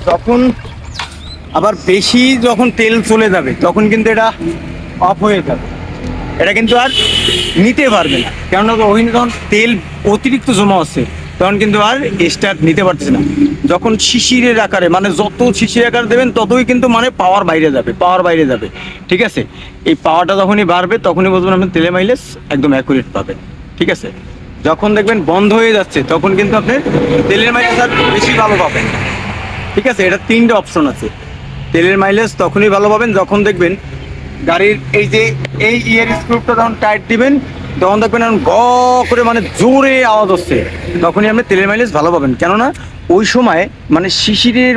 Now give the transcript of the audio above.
যখন আবার বেশি যখন তেল চলে যাবে তখন কিন্তু এটা অফ হয়ে যাবে, এটা কিন্তু আর নিতে পারবে না। কেননা ওখানে যখন তেল অতিরিক্ত জমা হচ্ছে তখন কিন্তু আর স্টার্ট নিতে পারছে না। যখন শিশিরের আকারে মানে যত শিশির আকার দেবেন ততই কিন্তু মানে পাওয়ার বাইরে যাবে, পাওয়ার বাইরে যাবে। ঠিক আছে, এই পাওয়ারটা যখনই বাড়বে তখনই বুঝবেন আপনি তেলের মাইলেজ একদম অ্যাকুরেট পাবেন। ঠিক আছে, যখন দেখবেন বন্ধ হয়ে যাচ্ছে তখন কিন্তু আপনি তেলের মাইলেজ আর বেশি ভালো পাবেন। ঠিক আছে, এটা তিনটে অপশন আছে। তেলের মাইলেজ তখনই ভালো পাবেন যখন দেখবেন গাড়ির এই ইয়ার স্ক্রুপটা যখন টাইট দিবেন তখন দেখবেন এখন গ করে মানে জোরে আওয়াজ হচ্ছে, তখনই আপনি তেলের মাইলেজ ভালো পাবেন। কেননা ওই সময় মানে শিশিরের